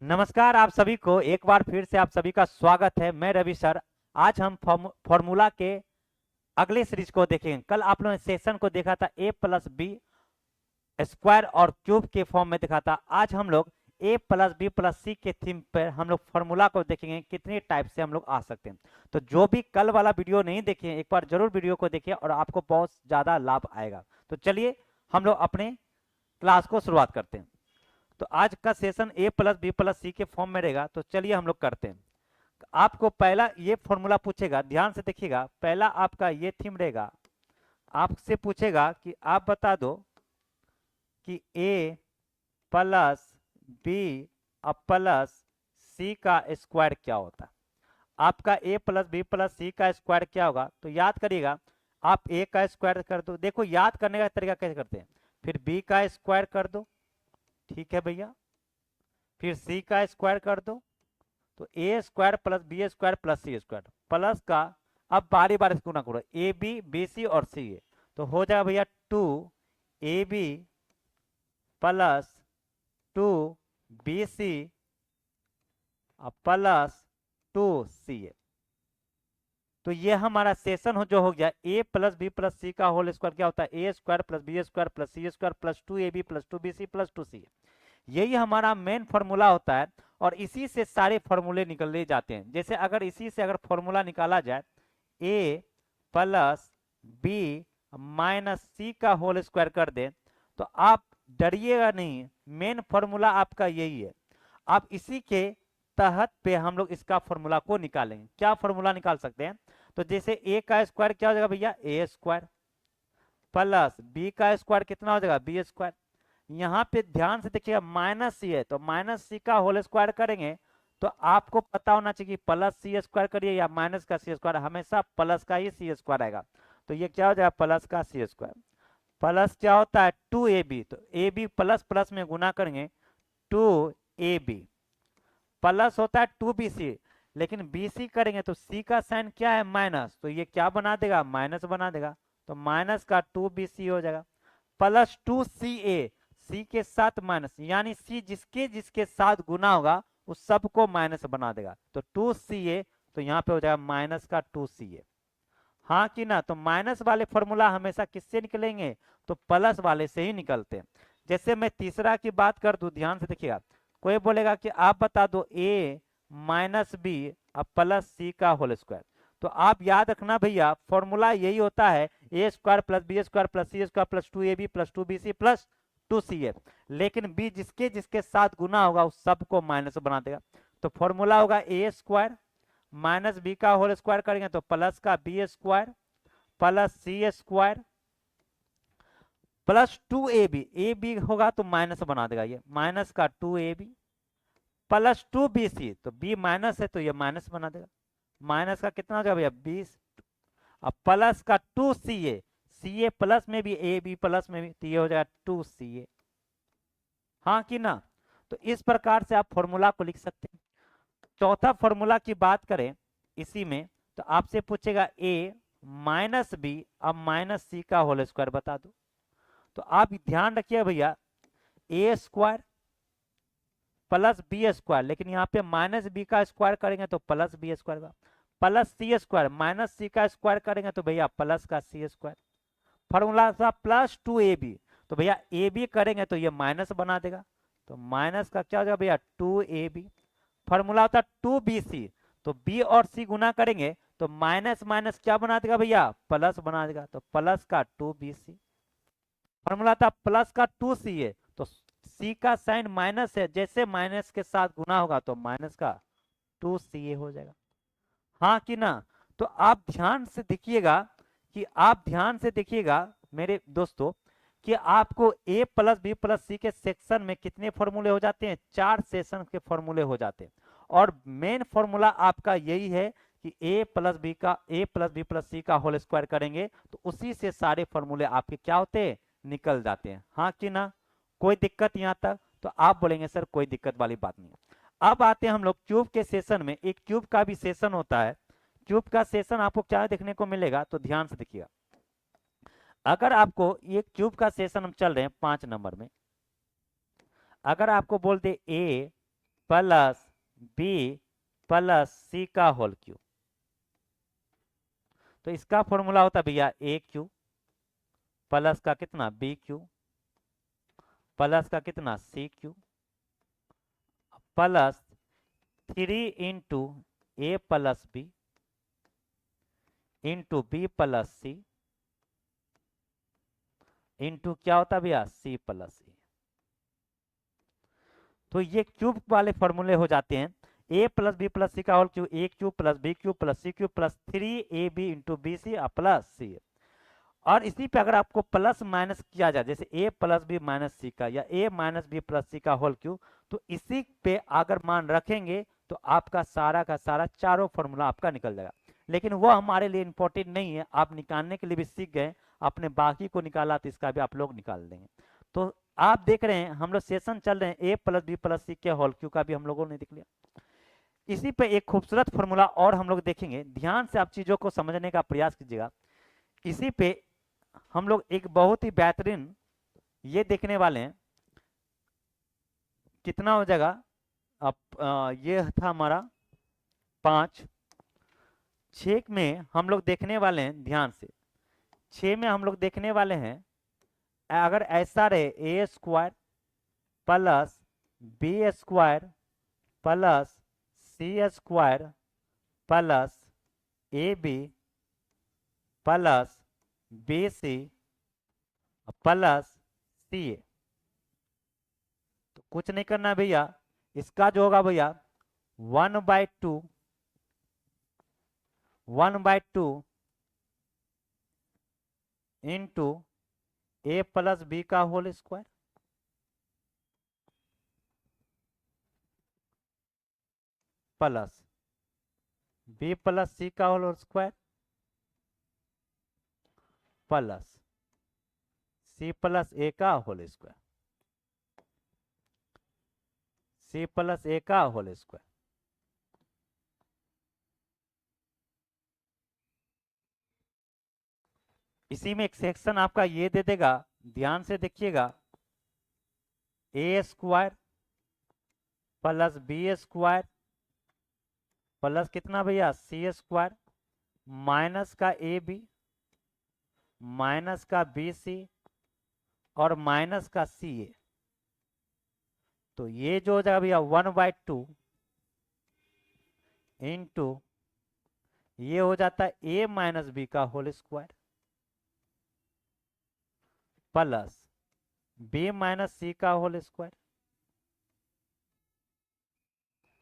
नमस्कार आप सभी को एक बार फिर से आप सभी का स्वागत है। मैं रवि सर। आज हम फॉर्मूला के अगले सीरीज को देखेंगे। कल आप लोगों ने सेशन को देखा था ए प्लस बी स्क्वायर और क्यूब के फॉर्म में देखा था। आज हम लोग ए प्लस बी प्लस सी के थीम पर हम लोग फॉर्मूला को देखेंगे, कितने टाइप से हम लोग आ सकते हैं। तो जो भी कल वाला वीडियो नहीं देखे एक बार जरूर वीडियो को देखिए और आपको बहुत ज्यादा लाभ आएगा। तो चलिए हम लोग अपने क्लास को शुरुआत करते हैं। तो आज का session A plus B plus C के फॉर्म में रहेगा। तो चलिए हम लोग करते हैं। आपको पहला ये फॉर्मूला पूछेगा, ध्यान से देखिएगा। पहला आपका ये थीम रहेगा, आपसे पूछेगा कि आप बता दो कि ए प्लस बी प्लस सी का स्क्वायर क्या होता है। आपका ए प्लस बी प्लस सी का स्क्वायर क्या होगा, तो याद करिएगा। आप ए का स्क्वायर कर दो, देखो याद करने का तरीका कैसे करते हैं। फिर बी का स्क्वायर कर दो, ठीक है भैया। फिर सी का स्क्वायर कर दो, तो A square plus B square plus C square plus का, अब बारी बारी से गुना करो, ए बी बी सी और सी ए। तो हो जाएगा भैया 2ab plus 2bc plus 2ca। तो ये हमारा सेशन जो हो गया A plus B plus C का होल स्क्वायर क्या होता है, A square plus B square plus C square plus 2ab plus 2bc plus 2ca। यही हमारा मेन फॉर्मूला होता है और इसी से सारे फॉर्मूले निकले जाते हैं। जैसे अगर इसी से अगर फॉर्मूला निकाला जाए, ए प्लस बी माइनस सी का होल स्क्वायर कर दें, तो आप डरिएगा नहीं, मेन फॉर्मूला आपका यही है। आप इसी के तहत पे हम लोग इसका फॉर्मूला को निकालेंगे। क्या फॉर्मूला निकाल सकते हैं, तो जैसे ए का स्क्वायर क्या हो जाएगा भैया, ए स्क्वायर प्लस बी का स्क्वायर कितना हो जाएगा, बी स्क्वायर। यहाँ पे ध्यान से देखिएगा माइनस सी है, तो माइनस सी का होल स्क्वायर करेंगे तो आपको पता होना चाहिए कि प्लस सी स्क्वायर करिए या माइनस का सी स्क्वायर, हमेशा प्लस का ही सी स्क्वायर आएगा। तो ये क्या हो जाएगा, प्लस का सी स्क्वायर। प्लस क्या होता है 2ab, तो ए बी प्लस प्लस में गुना करेंगे 2ab प्लस होता है 2bc, लेकिन bc करेंगे तो c का साइन क्या है, माइनस, तो ये क्या बना देगा, माइनस बना देगा। तो माइनस का 2bc हो जाएगा प्लस 2ca, c के साथ माइनस, यानी c जिसके जिसके साथ गुना होगा उस सबको माइनस बना देगा। तो 2ca, तो यहाँ पे हो जाएगा माइनस का 2ca। हाँ कि ना। तो माइनस वाले फॉर्मूला हमेशा किससे निकलेंगे, तो प्लस वाले से ही निकलते हैं। जैसे मैं तीसरा की बात कर दूं, ध्यान से देखिएगा। कोई बोलेगा कि आप बता दो ए माइनस बी प्लस सी का होल स्क्वायर। तो आप याद रखना भैया, फॉर्मूला यही होता है, A square plus B square plus C square plus 2ab plus 2bc plus 2ca। लेकिन बी जिसके जिसके साथ गुना होगा उस सबको माइनस बना देगा। तो फॉर्मूला होगा ए स्क्वायर माइनस बी का होल स्क्वायर करेंगे तो प्लस का B square plus C square plus 2ab, A B होगा तो माइनस बना देगा, ये माइनस का 2ab प्लस 2bc, तो b माइनस है तो ये माइनस बना देगा। माइनस का कितना हो जाएगा भैया 20, अब प्लस का 2ca, ca प्लस में भी ए बी प्लस में भी, तो ये हो जाएगा 2ca। हाँ कि ना। तो इस प्रकार से आप फॉर्मूला को लिख सकते हैं। चौथा फॉर्मूला की बात करें इसी में, तो आपसे पूछेगा ए माइनस बी अब माइनस सी का होल स्क्वायर बता दो। तो आप ध्यान रखिए भैया, ए स्क्वायर प्लस बी स्क्वायर, लेकिन यहाँ पे माइनस बी का स्क्वायर करेंगे तो प्लस बी स्क्वायर का, plus C square minus C का स्क्वायर करेंगे तो भैया प्लस का सी स्क्वायर। फॉर्मूला था प्लस 2ab, तो भैया ए बी करेंगे तो ये माइनस बना देगा, तो माइनस का क्या हो जाएगा भैया 2ab। फॉर्मूला होता 2bc, तो b और c गुना करेंगे तो माइनस माइनस क्या बना देगा भैया, प्लस बना देगा, तो प्लस का 2bc। फॉर्मूला था प्लस का 2ca, तो c का साइन माइनस है, जैसे माइनस के साथ गुना होगा तो माइनस का 2ca हो जाएगा। हाँ कि ना। तो आप ध्यान से देखिएगा कि आप ध्यान से देखिएगा मेरे दोस्तों कि आपको ए प्लस बी प्लस सी के सेक्शन में कितने फॉर्मूले हो जाते हैं, 4 सेक्शन के फॉर्मूले हो जाते हैं। और मेन फॉर्मूला आपका यही है कि ए प्लस बी प्लस सी का होल स्क्वायर करेंगे तो उसी से सारे फॉर्मूले आपके क्या होते हैं, निकल जाते हैं। हाँ कि ना। कोई दिक्कत यहाँ तक, तो आप बोलेंगे सर कोई दिक्कत वाली बात नहीं। अब आते हैं हम लोग क्यूब के सेशन में। एक क्यूब का भी सेशन होता है। क्यूब का सेशन आपको क्या देखने को मिलेगा, तो ध्यान से देखिएगा। अगर आपको ये क्यूब का सेशन हम चल रहे हैं 5 नंबर में, अगर आपको बोल दे ए प्लस बी प्लस सी का होल क्यूब। तो इसका फॉर्मूला होता है भैया ए क्यू प्लस का कितना बी क्यू प्लस का कितना C cube plus 3 × A plus B into B plus C into क्या होता है भैया सी प्लस ए। तो ये क्यूब वाले फॉर्मूले हो जाते हैं A plus B plus C का whole cube A cube plus B cube plus C cube plus 3ab into B C plus C. और इसी पे अगर आपको प्लस माइनस किया जाए जैसे ए प्लस बी माइनस सी का या ए माइनस बी प्लस सी का होल क्यूब, तो इसी पे अगर मान रखेंगे तो आपका सारा का सारा चारों फॉर्मूला आपका निकल जाएगा। लेकिन वो हमारे लिए इंपॉर्टेंट नहीं है, आप निकालने के लिए भी सीख गए, आपने बाकी को निकाला तो इसका भी आप लोग निकाल देंगे। तो आप देख रहे हैं हम लोग सेशन चल रहे हैं A plus B plus C के होल क्यूब का भी हम लोगों ने देख लिया। इसी पे एक खूबसूरत फॉर्मूला और हम लोग देखेंगे, ध्यान से आप चीजों को समझने का प्रयास कीजिएगा। इसी पे हम लोग एक बहुत ही बेहतरीन ये देखने वाले हैं, कितना हो जाएगा अब ये था हमारा 5। 6 में हम लोग देखने वाले हैं, ध्यान से 6 में हम लोग देखने वाले हैं अगर ऐसा रहे A square plus B square plus C square plus A B plus B C plus C A. तो कुछ नहीं करना भैया, इसका जो होगा भैया 1/2 इंटू ए प्लस बी का whole square plus B plus C का whole square plus C plus A का whole square C plus A का होल स्क्वायर। इसी में एक सेक्शन आपका ये दे देगा, ध्यान से देखिएगा, A square plus B square plus कितना भैया सी स्क्वायर माइनस का ए बी माइनस का बी सी और माइनस का सी ए। तो ये जो हो जाएगा भैया 1/2 इंटू ये हो जाता है ए माइनस बी का whole square plus B minus C का होल स्क्वायर।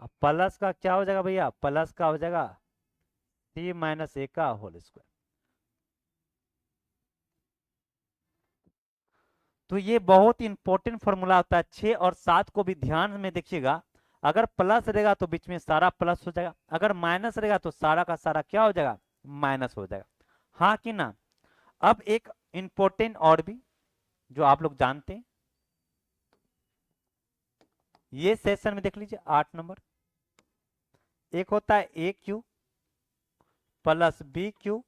अब प्लस का क्या हो जाएगा भैया, प्लस का हो जाएगा सी माइनस ए का होल स्क्वायर। तो ये बहुत इंपॉर्टेंट फॉर्मूला होता है। 6 और 7 को भी ध्यान में देखिएगा, अगर प्लस रहेगा तो बीच में सारा प्लस हो जाएगा, अगर माइनस रहेगा तो सारा का सारा क्या हो जाएगा माइनस हो जाएगा, हाँ कि ना। अब एक इंपॉर्टेंट और भी जो आप लोग जानते हैं, ये सेशन में देख लीजिए 8 नंबर, एक होता है A cube plus B cube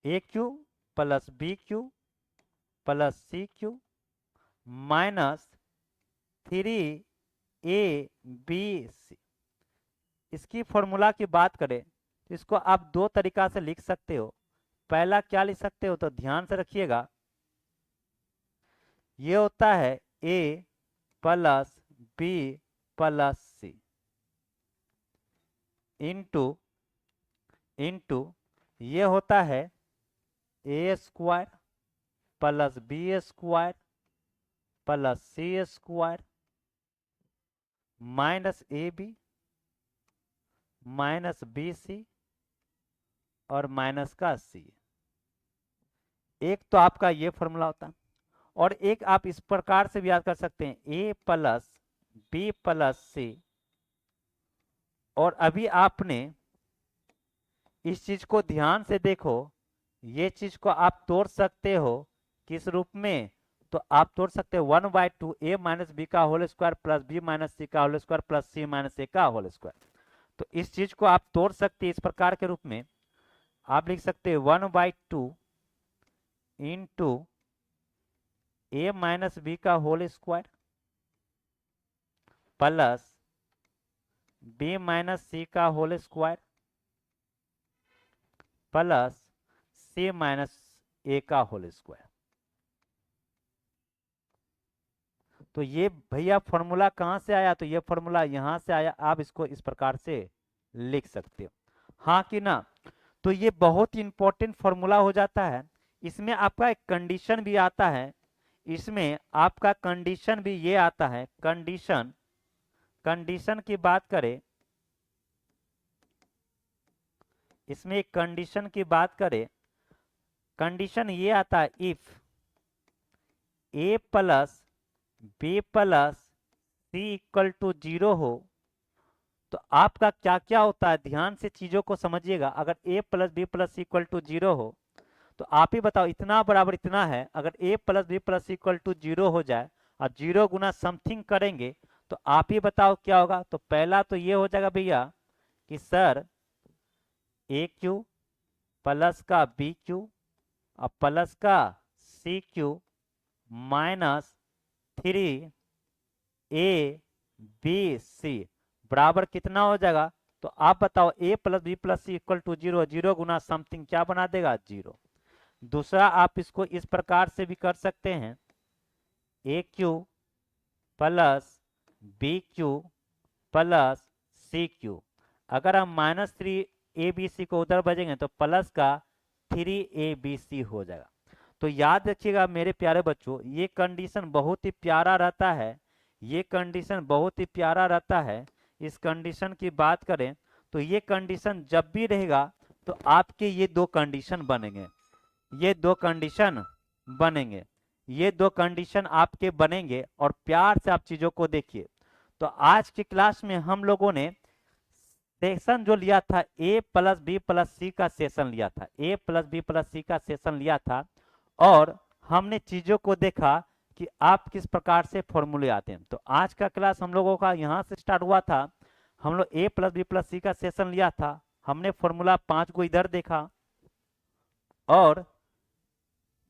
A cube plus B cube plus C cube minus 3ab। इसकी फॉर्मूला की बात करें तो इसको आप दो तरीका से लिख सकते हो। पहला क्या लिख सकते हो, तो ध्यान से रखिएगा, ये होता है A plus B plus C into ये होता है A square plus B square plus C square minus A B minus B C और माइनस का सी। एक तो आपका ये फॉर्मूला होता है, और एक आप इस प्रकार से भी याद कर सकते हैं A plus B plus C. और अभी आपने इस चीज को ध्यान से देखो, ये चीज को आप तोड़ सकते हो किस रूप में, तो आप तोड़ सकते हो 1/2 ए माइनस बी का whole square plus B minus C का whole square plus C minus A का होल स्क्वायर। तो इस चीज को आप तोड़ सकते हैं इस प्रकार के रूप में, आप लिख सकते हैं 1/2 इंटू ए माइनस बी का whole square plus B minus C का whole square plus C minus A का होल स्क्वायर। तो ये भैया फॉर्मूला कहाँ से आया? तो ये फॉर्मूला यहाँ से आया। आप इसको इस प्रकार से लिख सकते हो, हाँ कि ना। तो ये बहुत ही इंपॉर्टेंट फॉर्मूला हो जाता है। इसमें आपका एक कंडीशन भी आता है, इसमें आपका कंडीशन भी ये आता है। कंडीशन की बात करें, इसमें एक कंडीशन की बात करें, कंडीशन ये आता है if A plus B plus C equal to 0 हो। तो आपका क्या क्या होता है, ध्यान से चीजों को समझिएगा। अगर A plus B plus C equal to 0 हो तो आप ही बताओ, इतना बराबर इतना है। अगर A plus B plus C equal to 0 हो जाए और 0 गुना समथिंग करेंगे तो आप ही बताओ क्या होगा। तो पहला तो ये हो जाएगा भैया कि सर ए क्यू प्लस का बी क्यू और प्लस का C cube minus 3 A B C बराबर कितना हो जाएगा। तो आप बताओ A plus B plus C equal to 0, 0 गुना समथिंग क्या बना देगा, 0। दूसरा आप इसको इस प्रकार से भी कर सकते हैं, A cube plus B cube plus C cube. अगर हम -3 ए बी सी को उधर भेजेंगे तो प्लस का 3 ए बी सी हो जाएगा। तो याद रखिएगा मेरे प्यारे बच्चों, ये कंडीशन बहुत ही प्यारा रहता है, ये कंडीशन बहुत ही प्यारा रहता है। इस कंडीशन की बात करें तो ये कंडीशन जब भी रहेगा तो आपके ये दो कंडीशन बनेंगे, ये दो कंडीशन बनेंगे, ये दो कंडीशन आपके बनेंगे। और प्यार से आप चीजों को देखिए। तो आज की क्लास में हम लोगों ने सेशन जो लिया था ए प्लस बी प्लस सी का सेशन लिया था, ए प्लस बी प्लस सी का सेशन लिया था। और हमने चीजों को देखा कि आप किस प्रकार से फॉर्मूले आते हैं। तो आज का क्लास हम लोगों का यहाँ से स्टार्ट हुआ था। हम लोग ए प्लस बी प्लस सी का सेशन लिया था, हमने फॉर्मूला 5 को इधर देखा और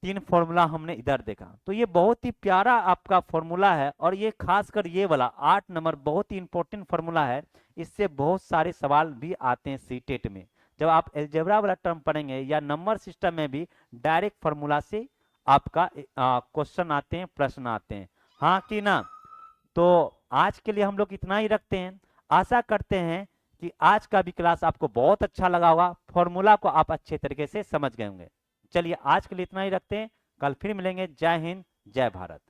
3 फॉर्मूला हमने इधर देखा। तो ये बहुत ही प्यारा आपका फॉर्मूला है और ये खासकर ये वाला 8 नंबर बहुत ही इंपॉर्टेंट फॉर्मूला है। इससे बहुत सारे सवाल भी आते हैं सीटेट में। जब आप अलजेब्रा वाला टर्म पढ़ेंगे या नंबर सिस्टम में भी डायरेक्ट फॉर्मूला से आपका क्वेश्चन आते हैं, प्रश्न आते हैं, हाँ कि ना। तो आज के लिए हम लोग इतना ही रखते हैं। आशा करते हैं कि आज का भी क्लास आपको बहुत अच्छा लगा होगा, फॉर्मूला को आप अच्छे तरीके से समझ गए होंगे। चलिए आज के लिए इतना ही रखते हैं, कल फिर मिलेंगे। जय हिंद, जय भारत।